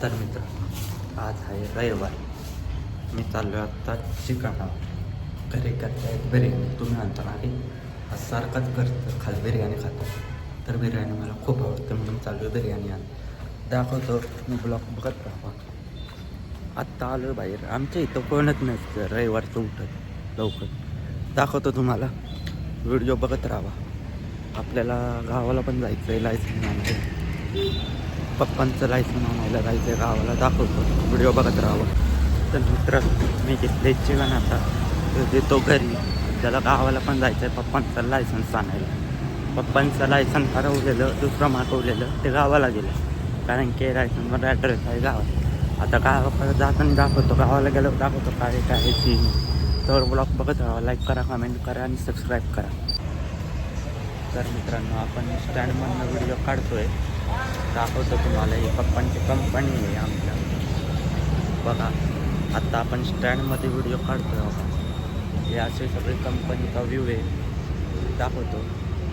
तर मित्र, आज आहे रविवार. मी चाललो आत्ता चिकनावर. घरी करतायत बिर्याणी. तुम्ही म्हणता ना की आज सारखाच करतं बिर्याणी खातो. तर बिर्याणी मला खूप आवडतं म्हणून चाललो बिर्याणी आण दाखवतो. मी ब्लॉग बघत राहा. आत्ता आलो बाहेर. आमच्या इथं कोणच नसतं रविवारचं उठत लवकर. दाखवतो तुम्हाला, व्हिडिओ बघत राहा. आपल्याला गावाला पण जायचं आहे, लायसन आणायला. पप्पांचं लायसन आणायला जायचं आहे गावाला. दाखवतो, व्हिडिओ बघत राहावं. तर मित्र, मी घेतले चिकन आता देतो घरी. त्याला गावाला पण जायचं आहे पप्पांचं लायसन्स आणायला. पप्पांचं लायसन हरवलेलं, दुसरं मागवलेलं, ते गावाला गेलं कारण की लायसनवर ॲड्रेस आहे गावात. आता गावाकडे जाताना दाखवतो, गावाला गेलो दाखवतो काय काय ती. तर ब्लॉग बघत राहा. लाईक करा, कमेंट करा आणि सबस्क्राईब करा. तर मित्रांनो, आपण स्टँडमधनं व्हिडिओ काढतो आहे. दाखवतो तुम्हाला. ही पप्पांची कंपनी आहे आमच्या. बघा, आत्ता आपण स्टँडमध्ये व्हिडिओ काढतो आहे. बघा, हे असे सगळे कंपनीचा व्ह्यू आहे. दाखवतो.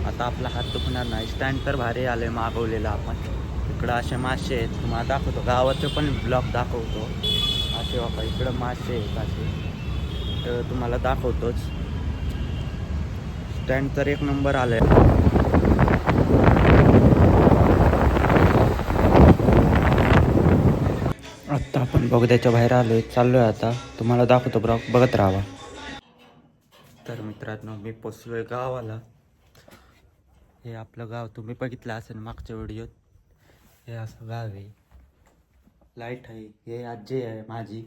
आता आपला हात दुखणार नाही. स्टँड तर भारी आलं आहे मागवलेलं आपण. इकडं असे मासे आहेत, तुम्हाला दाखवतो. गावाचे पण ब्लॉग दाखवतो. असे बघा, इकडं मासे आहेत असे, तर तुम्हाला दाखवतोच. स्टँड तर एक नंबर आलं आहे. आत्ता आपण बोगद्याच्या बाहेर आलो आहे. चाललो आहे आता. तुम्हाला दाखवतो, ब्लॉग बघत राहावा. तर मित्रांनो, मी पोचलो आहे गावाला. हे आपलं गाव तुम्ही बघितलं असेल मागच्या व्हिडिओत. हे असं गाव आहे. लाईट आहे. हे आजी आहे माझी.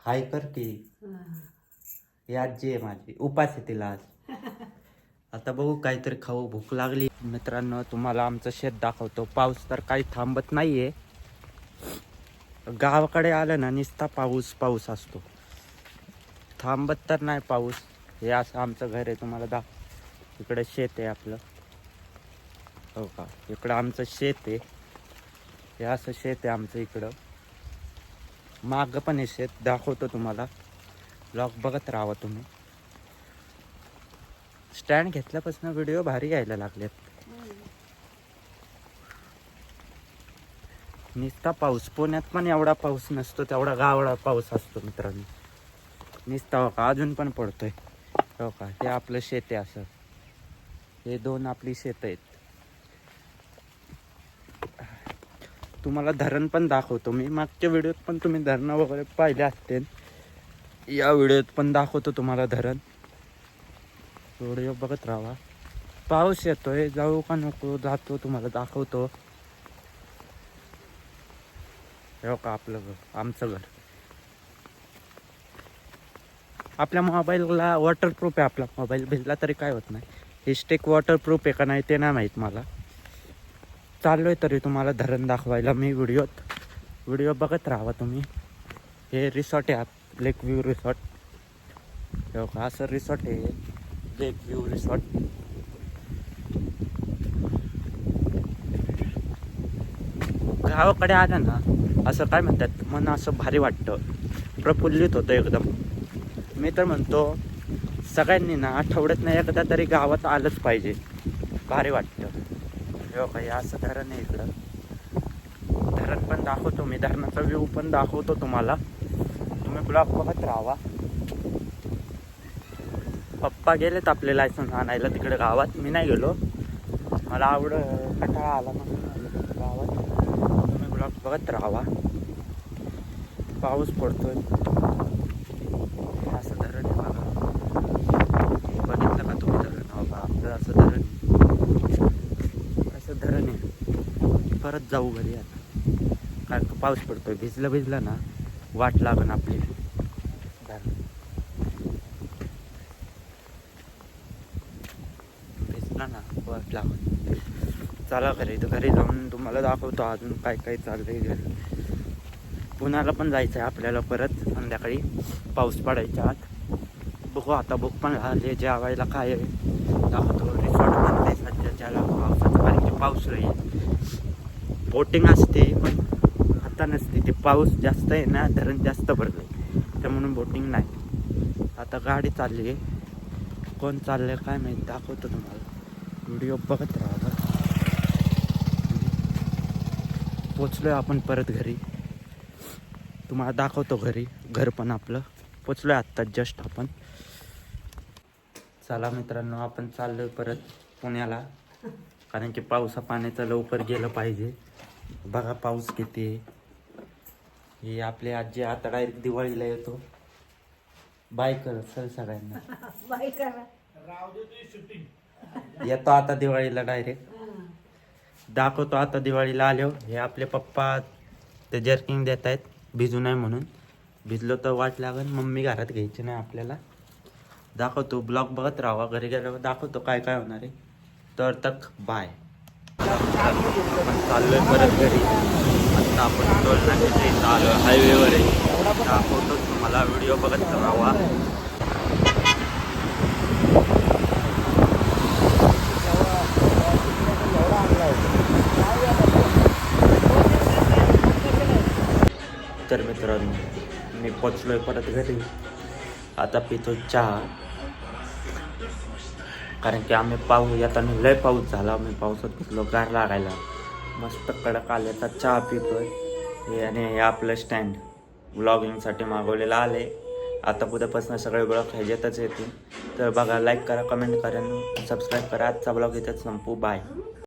हाय करते. हे आजी आहे माझी. उपास आहे तिला आज. आता बघू काहीतरी खाऊ, भूक लागली. मित्रांनो, तुम्हाला आमचं शेत दाखवतो. पाऊस तर काही थांबत नाही आहे. गावाकडे आलं ना, नुसता पाऊस पाऊस असतो, थांबत तर नाही पाऊस. हे असं आमचं घर आहे. तुम्हाला इकडं शेत आहे आपलं. हो का, इकडं आमचं शेत आहे. हे असं शेत आहे आमचं. इकडं मागं पण हे शेत दाखवतो तुम्हाला. ब्लॉग बघत राहावं तुम्ही. स्टँड घेतल्यापासून व्हिडिओ भारी यायला लागलेत. नुसता पाऊस. पुण्यात पण एवढा पाऊस नसतो, तेवढा गावडा पाऊस असतो मित्रांनो. नुसता हो का, अजून पण पडतोय. हो का, हे आपलं शेत आहे असं. हे दोन आपली शेत आहेत. तुम्हाला धरण पण दाखवतो मी. मागच्या व्हिडिओत पण तुम्ही धरणं वगैरे पाहिले असतील. या व्हिडिओत पण दाखवतो तुम्हाला धरण. व्हिडिओ बघत राहा. पाऊस येतोय, जाऊ का नको, जातो, तुम्हाला दाखवतो. हो का, आपलं घर, आमचं घर. आपल्या मोबाईलला वॉटरप्रूफ आहे. आपला मोबाईल भिजला तरी काय होत नाही. हे स्टिक वॉटरप्रूफ आहे का नाही ते नाही माहीत मला. चाललोय तरी तुम्हाला धरण दाखवायला मी व्हिडिओ बघत राहावा तुम्ही. हे रिसॉर्ट आहे, लेक व्ह्यू रिसॉर्ट. हो का, असं रिसॉर्ट आहे, लेक व्ह्यू रिसॉर्ट. गावाकडे आलं ना, असं काय म्हणतात, मन असं भारी वाटतं, प्रफुल्लित होतं एकदम. मी तर म्हणतो सगळ्यांनी ना आठवड्यात नाही एकदा तरी गावात आलंच पाहिजे. भारी वाटतं. हो का, असं धरण आहे इकडं. धरण पण दाखवतो मी. धरणाचा व्ह्यू पण दाखवतो तुम्हाला. तुम्ही ब्लॉग बघत राहावा. पप्पा गेलेत आपले लायसन्स आणायला तिकडे गावात. मी नाही गेलो, मला कंटाळा आला म्हणून गावात. तुम्ही ब्लॉग बघत राहावा. पाऊस पडतोय. असं धरण आहे बघा. बघितलं का तुम्ही धरण? हो का, आपलं असं धरण असं धरण आहे. परत जाऊ घरी आता, कारण का पाऊस पडतोय. भिजलं ना वाट लागन आपली. भिजला ना वाट लागन. चला घरी. तर घरी जाऊन तुम्हाला दाखवतो अजून काय काय चाललंय घरी. पुण्याला पण जायचं आहे आपल्याला परत संध्याकाळी, पाऊस पडायच्या आत. बघू आता. भूक पण झाली. जेवायला काय आहे दाखवतो. रिसॉर्ट बनते सध्या ज्याला पावसाचं, कारण की पाऊस राहील. बोटिंग असते पण आता नसते. ते पाऊस जास्त आहे ना, धरण जास्त भरलं आहे, त्या म्हणून बोटिंग नाही. आता गाडी चालली आहे. कोण चाललं आहे काय माहिती, दाखवतो तुम्हाला. व्हिडिओ बघत राहा. पोचलो आपण परत घरी. तुम्हाला दाखवतो घरी. घर पण आपलं पोचलो आहे आत्ताच जस्ट आपण. चला मित्रांनो, आपण चाललो परत पुण्याला, कारण की पावसा पाण्याचं लवकर गेलं पाहिजे. बघा पाऊस किती आहे. हे आपले आजी आता डायरेक्ट दिवाळीला येतो. बाय कर सर सगळ्यांना. बाई करा. येतो आता दिवाळीला डायरेक्ट. दाखवतो आता दिवाळीला आलो. हे आपले पप्पा ते जर्किंग देत आहेत भिजू नये म्हणून. भिजलो तर वाट लागेल. मम्मी घरात घ्यायची नाही आपल्याला. दाखवतो, ब्लॉग बघत राहा. घरी गेल्यावर दाखवतो काय काय होणार आहे. तर तक बाय. आपण चाललोय परत घरी. आता आपण टोल नाक्याच्या इथं आलो, हायवेवर आहे. दाखवतो तुम्हाला, व्हिडिओ बघत राहा. तर मित्रांनो, मी पोचलोय परत घरी. आता पितो चहा, कारण की आम्ही येताना लय पाऊस झाला. आम्ही पावसात भिजलो, गार लागायला. मस्त कडक आल्याचा चहा पितोय. हे आणि हे आपलं स्टँड व्लॉगिंगसाठी मागवलेलं आले. आता उद्यापासून सगळे ब्लॉग ह्याच्यातच येतील. तर बघा, लाईक करा, कमेंट करा, सबस्क्राईब करा. आजचा ब्लॉग इथंच संपू. बाय.